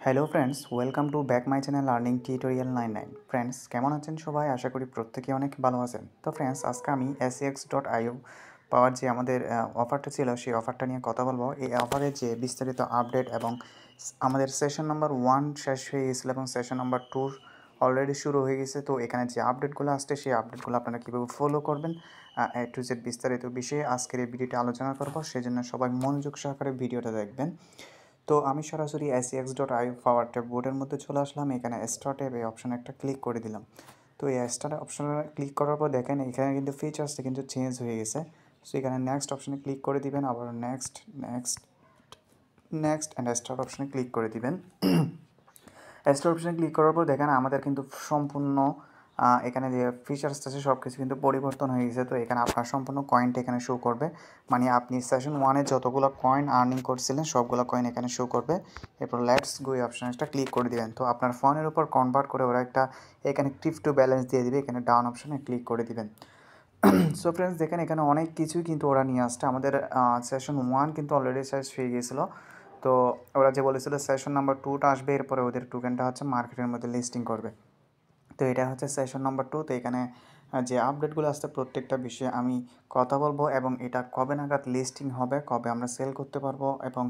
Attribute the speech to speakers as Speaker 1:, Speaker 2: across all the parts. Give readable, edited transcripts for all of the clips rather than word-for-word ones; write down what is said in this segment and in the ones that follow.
Speaker 1: Hello friends, welcome to back my channel learning tutorial 99। Friends, কেমন আছেন সবাই? আশা করি প্রত্যেকে অনেক ভালো আছেন। তো ফ্রেন্ডস, আজকে আমি SEX.io পাওয়ার যে আমাদের অফারটা ছিল সেই অফারটা নিয়ে কথা বলবো। এই অফারের যে বিস্তারিত আপডেট এবং আমাদের সেশন নাম্বার 1 শেষ হয়ে গেছিলো এবং সেশন নাম্বার 2 অলরেডি শুরু হয়ে গেছে। তো এখানে যে আপডেটগুলো আসছে সেই আপডেটগুলো আপনারা কীভাবে ফলো করবেন, A to Z বিস্তারিত বিষয়ে আজকের এই ভিডিওটি আলোচনা করবো। সেই জন্য সবাই মনোযোগ সহকারে ভিডিওটা দেখবেন। তো আমি সরাসরি SEX.io পাওয়ার ট্যাব বোর্ডের মধ্যে চলে আসলাম। এখানে স্টার্ট ট্যাব এই অপশানে একটা ক্লিক করে দিলাম। তো এই স্টার্ট অপশানে ক্লিক করার পর দেখেন এখানে কিন্তু ফিচার্সটা কিন্তু চেঞ্জ হয়ে গেছে। সো এখানে নেক্সট অপশানে ক্লিক করে দিবেন, আবার নেক্সট অ্যান্ড স্টার্ট অপশানে ক্লিক করে দিবেন। স্টার্ট অপশানে ক্লিক করার পর দেখেন আমাদের কিন্তু সম্পূর্ণ এখানে যে ফিচার্স আছে সব কিছু কিন্তু পরিবর্তন হয়ে গেছে। তো এখানে আপনার সম্পূর্ণ কয়েনটা এখানে শো করবে, মানে আপনি সেশন 1-এ যতগুলো কয়েন আর্নিং করছিলেন সবগুলো কয়েন এখানে শো করবে। এরপর লেটস গো এই অপশানটা ক্লিক করে দিবেন। তো আপনার ফোনের উপর কনভার্ট করে ওরা একটা এখানে ক্রিপ্টো ব্যালেন্স দিয়ে দিবে। এখানে ডাউন অপশানে ক্লিক করে দিবেন। সো ফ্রেন্ডস, দেখেন এখানে অনেক কিছুই কিন্তু ওরা নিয়ে আসছে। আমাদের সেশন 1 কিন্তু অলরেডি শেষ হয়ে গিয়েছিলো। তো ওরা যে বলেছিল সেশন নাম্বার 2টা আসবে, এরপরে ওদের টোকেনটা হচ্ছে মার্কেটের মধ্যে লিস্টিং করবে। তো এটা হচ্ছে সেশন নাম্বার 2। তো এখানে যে আপডেটগুলো আসছে প্রত্যেকটা বিষয়ে আমি কথা বলবো এবং এটা কবে নাগাদ লিস্টিং হবে, কবে আমরা সেল করতে পারবো, এবং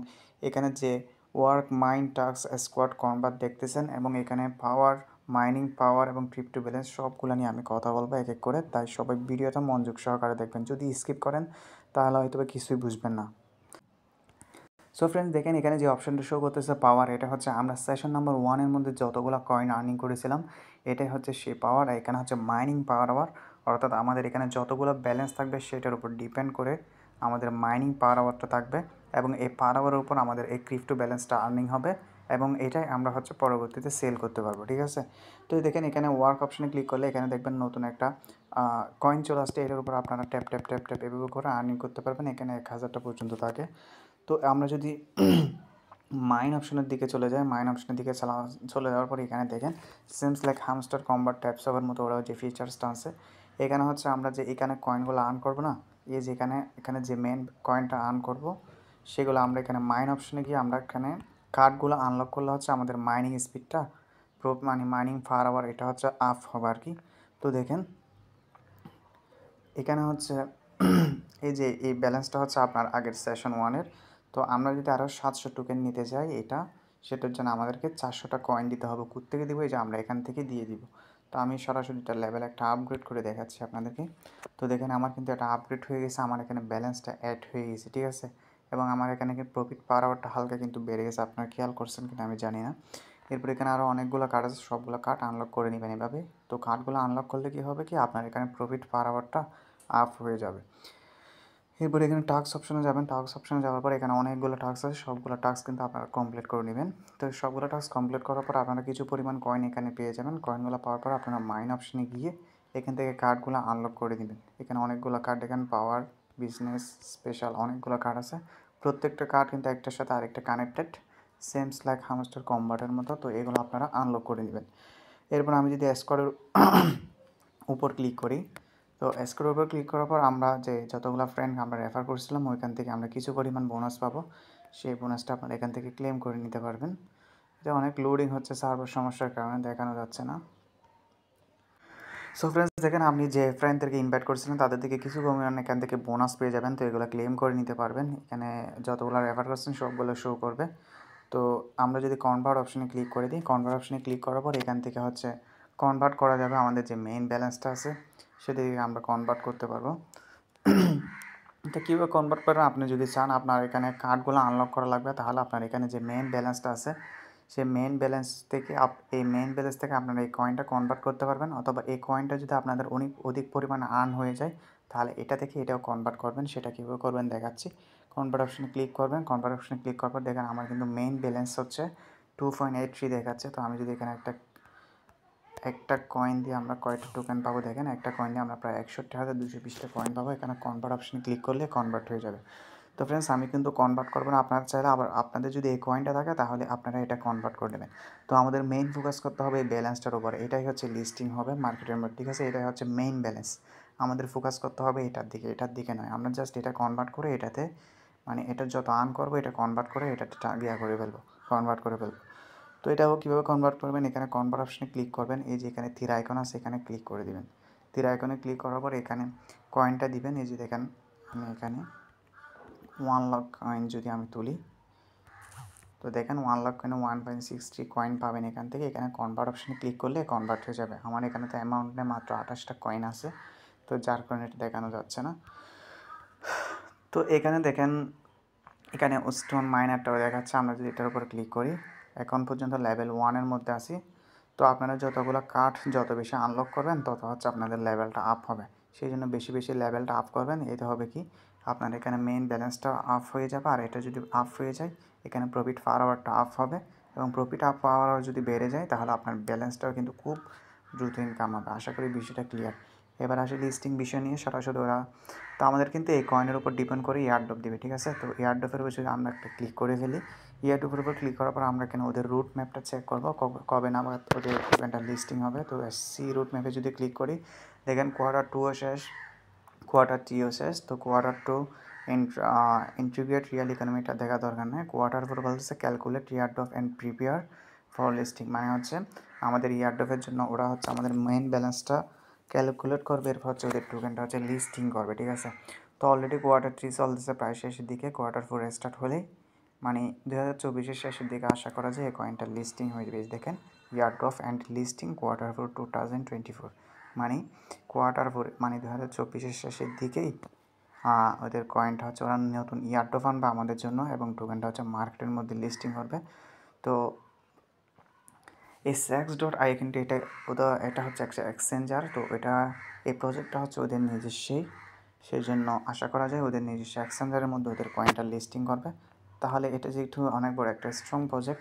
Speaker 1: এখানে যে work mind task squad convert দেখতেছেন এবং এখানে পাওয়ার মাইনিং পাওয়ার এবং ক্রিপ্টো ব্যালেন্স সবগুলো নিয়ে আমি কথা বলবো এক এক করে। তাই সবাই ভিডিওটা মনোযোগ সহকারে দেখবেন। যদি স্কিপ করেন তাহলে হয়তো কিছুই বুঝবেন না। সো ফ্রেন্ডস, দেখেন এখানে যে অপশানটা শো করতেছে পাওয়ার, এটা হচ্ছে আমরা সেশন নাম্বার 1-এর মধ্যে যতগুলো কয়েন আর্নিং করেছিলাম এটাই হচ্ছে সেই পাওয়ার। এখানে হচ্ছে মাইনিং পাওয়ার আওয়ার, অর্থাৎ আমাদের এখানে যতগুলো ব্যালেন্স থাকবে সেটার উপর ডিপেন্ড করে আমাদের মাইনিং পাওয়ার আওয়ারটা থাকবে এবং এই পাওয়ার আওয়ারের উপর আমাদের এই ক্রিপ্টো ব্যালেন্সটা আর্নিং হবে এবং এটাই আমরা হচ্ছে পরবর্তীতে সেল করতে পারবো। ঠিক আছে? তো দেখেন এখানে ওয়ার্ক অপশানে ক্লিক করলে এখানে দেখবেন নতুন একটা কয়েন চলে আসছে। এটার উপর আপনারা ট্যাপ ট্যাপ ট্যাপ ট্যাপ এভাবে করে আর্নিং করতে পারবেন। এখানে 1000টা পর্যন্ত থাকে। তো আমরা যদি মাইন অপশনের দিকে চলে যাই, মাইন অপশনের দিকে চলে যাওয়ার পর এখানে দেখেন seems like hamster কম্বার taps over মতো ওরা যে ফিচার্সটা আছে, এখানে হচ্ছে আমরা যে এখানে কয়েনগুলো আর্ন করবো না, এই যে এখানে যে মেন কয়েনটা আর্ন করব সেগুলো আমরা এখানে মাইন অপশনে গিয়ে আমরা এখানে কার্ডগুলো আনলক করলে হচ্ছে আমাদের মাইনিং স্পিডটা মানে মাইনিং পার আওয়ার এটা হচ্ছে আপ হবে আর কি। তো দেখেন এখানে হচ্ছে এই যে এই ব্যালেন্সটা হচ্ছে আপনার আগের সেশন 1-এর। তো আমরা যদি আরও 700 টোকেন নিতে যাই সেটার জন্য আমাদেরকে 400টা কয়েন দিতে হবে। কোত্থেকে দিব? এই যে আমরা এখান থেকে দিয়ে দিব। তো আমি সরাসরি এটা লেভেল একটা আপগ্রেড করে দেখাচ্ছি আপনাদেরকে। তো দেখেন আমার কিন্তু এটা আপগ্রেড হয়ে গেছে, আমার এখানে ব্যালেন্সটা অ্যাড হয়ে গেছে। ঠিক আছে? এবং আমার এখানে কিন্তু প্রফিট পার আওয়ারটা হালকা কিন্তু বেড়ে গেছে। আপনারা খেয়াল করছেন কিনা আমি জানি না। এরপর এখানে আরও অনেকগুলো কার্ড আছে, সবগুলো কার্ড আনলক করে নেবেন এভাবে। তো কার্ডগুলো আনলক করলে কী হবে কি, আপনার এখানে প্রফিট পার আওয়ারটা আপ হয়ে যাবে। এরপরে এখানে টাস্ক অপশনে যাবেন। টাস্ক অপশনে যাওয়ার পর এখানে অনেকগুলো টাস্ক আছে, সবগুলো টাস্ক কিন্তু আপনারা কমপ্লিট করে নেবেন। তো সবগুলো টাস্ক কমপ্লিট করার পর আপনারা কিছু পরিমাণ কয়েন এখানে পেয়ে যাবেন। কয়েনগুলো পাওয়ার পর আপনারা মাইন অপশনে গিয়ে এখান থেকে কার্ডগুলো আনলক করে নেবেন। এখানে অনেকগুলো কার্ড, এখানে পাওয়ার, বিজনেস, স্পেশাল অনেকগুলো কার্ড আছে। প্রত্যেকটা কার্ড কিন্তু একটার সাথে আরেকটা কানেক্টেড, সেমস লাইক হামস্টার কম্বাটের মতো। তো এগুলো আপনারা আনলক করে নেবেন। এরপর আমি যদি স্কোয়ারের উপর ক্লিক করি, তো স্কোরের উপর ক্লিক করার পর আমরা যে যতগুলো ফ্রেন্ড আমরা রেফার করছিলাম ওইখান থেকে আমরা কিছু পরিমাণ বোনাস পাবো। সেই বোনাসটা আপনারা এখান থেকে ক্লেম করে নিতে পারবেন। এটা অনেক লোডিং হচ্ছে, সার্ভার সমস্যার কারণে দেখানো যাচ্ছে না। সো ফ্রেন্ডস, দেখেন আপনি যে ফ্রেন্ডদেরকে ইনভাইট করছিলেন তাদের থেকে কিছু পরিমাণ এখান থেকে বোনাস পেয়ে যাবেন। তো এগুলো ক্লেম করে নিতে পারবেন। এখানে যতগুলো রেফার করছেন সবগুলো শো করবে। তো আমরা যদি কনভার্ট অপশনে ক্লিক করে দিই, কনভার্ট অপশনে ক্লিক করার পর এখান থেকে হচ্ছে কনভার্ট করা যাবে আমাদের যে মেইন ব্যালেন্সটা আছে সেদিকে আমরা কনভার্ট করতে পারবো। তো কীভাবে কনভার্ট করবেন, আপনি যদি চান আপনার এখানে কার্ডগুলো আনলক করা লাগবে, তাহলে আপনার এখানে যে মেইন ব্যালেন্সটা আছে সেই মেইন ব্যালেন্স থেকে এই মেইন ব্যালেন্স থেকে আপনারা এই কয়েনটা কনভার্ট করতে পারবেন, অথবা এই কয়েনটা যদি আপনাদের অধিক পরিমাণে আর্ন হয়ে যায় তাহলে এটা থেকে এটাও কনভার্ট করবেন। সেটা কীভাবে করবেন দেখাচ্ছি। কনভার্ট অপশনে ক্লিক করবেন। কনভার্ট অপশনে ক্লিক করার পর দেখেন আমার কিন্তু মেইন ব্যালেন্স হচ্ছে 2.83 দেখাচ্ছে। তো আমি যদি এখানে একটা কয়েন দিয়ে আমরা কয়টা টোকেন পাবো দেখেন, একটা কয়েন দিয়ে আমরা প্রায় 61,220টা কয়েন পাবো। এখানে কনভার্ট অপশনে ক্লিক করলে কনভার্ট হয়ে যাবে। তো ফ্রেন্ডস, আমি কিন্তু কনভার্ট করবো না, আপনারা চাইলে আবার আপনাদের যদি এই কয়েনটা থাকে তাহলে আপনারা এটা কনভার্ট করে নেবেন। তো আমাদের মেইন ফোকাস করতে হবে এই ব্যালেন্সটার উপরে। এটাই হচ্ছে লিস্টিং হবে মার্কেটের মধ্যে। ঠিক আছে? এটাই হচ্ছে মেইন ব্যালেন্স। আমাদের ফোকাস করতে হবে এটার দিকে নয়। আমরা জাস্ট এটা কনভার্ট করে এটা যত আর্ন করবো এটা কনভার্ট করে কনভার্ট করে ফেলবো। তো এটাও কীভাবে কনভার্ট করবেন, এখানে কনভার্ট অপশনে ক্লিক করবেন, এই যে এখানে তীর আইকন আছে এখানে ক্লিক করে দিবেন। তীর আইকনে ক্লিক করার পর এখানে কয়েনটা দিবেন। এই যে দেখেন আমি এখানে 1 লাখ কয়েন যদি আমি তুলি, তো দেখেন 1 লাখ কয়েনে 1.63 কয়েন পাবেন এখান থেকে। এখানে কনভার্ট অপশনে ক্লিক করলে কনভার্ট হয়ে যাবে। আমার এখানে তো অ্যামাউন্ট নেই, মাত্র 28টা কয়েন আছে, তো যার কারণে এটা দেখানো যাচ্ছে না। তো এখানে দেখেন এখানে স্টোন মাইনারটাও দেখাচ্ছে। আমরা যদি এটার উপর ক্লিক করি, এখন পর্যন্ত লেভেল 1-এর মধ্যে আছি। তো আপনারা যতগুলো কাঠ যত বেশি আনলক করবেন তত হচ্ছে আপনাদের লেভেলটা আপ হবে। সেই জন্য বেশি বেশি লেভেলটা আপ করবেন। এতে হবে কি, আপনার এখানে মেইন ব্যালেন্সটা আপ হয়ে যাবে। আর এটা যদি আপ হয়ে যায়, এখানে প্রফিট পার আওয়ারটা আপ হবে, এবং প্রফিট আপ পাওয়ার আওয়ার যদি বেড়ে যায় তাহলে আপনার ব্যালেন্সটাও কিন্তু খুব দ্রুত ইনকাম হবে। আশা করি বিষয়টা ক্লিয়ার। এবার আসলে লিস্টিং বিষয় নিয়ে সরাসরি ওরা, তো আমাদের কিন্তু এই কয়েনের উপর ডিপেন্ড করে এয়ারড্রপ দিবে, ঠিক আছে। তো এয়ারড্রপের উপর যদি আমরা একটা ক্লিক করে ফেলি, এয়ারড্রপের উপর ক্লিক করার পর আমরা কেন ওদের রুট ম্যাপটা চেক করবো কবে নাগাদ ওদের ইভেন্টটা লিস্টিং হবে। তো সি রুট ম্যাপে যদি ক্লিক করি, দেখেন Q2ও শেষ, Q3ও শেষ। তো Q2 ইন্টিগ্রেট রিয়েল ইকোনমিটা দেখা দরকার নেই। Q4 বলতেছে calculate airdrop and prepare for listing, মানে হচ্ছে আমাদের এয়ারড্রপের জন্য ওরা হচ্ছে আমাদের মেইন ব্যালেন্সটা ক্যালকুলেট করবে, এরপর হচ্ছে ওদের টোকেনটা হচ্ছে লিস্টিং করবে, ঠিক আছে। তো অলরেডি Q3 চলতেছে প্রায় শেষের দিকে, Q4 স্টার্ট হলেই মানে 2024-এর শেষের দিকে আশা করা যায় এই কয়েনটা লিস্টিং হয়ে যাবে। দেখেন এয়ারড্রপ অ্যান্ড লিস্টিং Q4 2024, মানে Q4 মানে 2024-এর শেষের দিকেই ওদের কয়েনটা হচ্ছে ওরা নতুন এয়ারড্রপ আনবে আমাদের জন্য, এবং টোকেনটা হচ্ছে মার্কেটের মধ্যে লিস্টিং করবে। তো এই Sax.ai কিন্তু এটা হচ্ছে একটা এক্সচেঞ্জার। তো এই প্রজেক্টটা হচ্ছে ওদের নিজস্বই, সেই জন্য আশা করা যায় ওদের নিজস্ব এক্সচেঞ্জারের মধ্যে ওদের কয়েনটা লিস্টিং করবে। তাহলে এটা যেহেতু অনেক বড় একটা স্ট্রং প্রজেক্ট,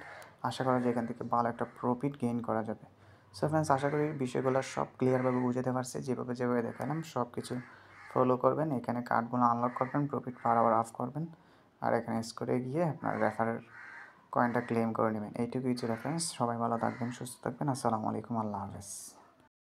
Speaker 1: আশা করা যায় এখান থেকে ভালো একটা প্রফিট গেইন করা যাবে। সো ফ্রেন্ডস, আশা করি বিষয়গুলো সব ক্লিয়ারভাবে বুঝাতে পারছি। যেভাবে যেভাবে দেখালাম সব কিছু ফলো করবেন। এখানে কার্ডগুলো আনলক করবেন, প্রফিট পার আওয়ার অফ করবেন, আর এখানে স্কোরে গিয়ে আপনার রেফারের কয়েনটা ক্লেম করে নেবেন। এইটুকুই ছিল ফ্রেন্ডস। সবাই ভালো থাকবেন, সুস্থ থাকবেন। আসসালামু আলাইকুম, আল্লাহ হাফেজ।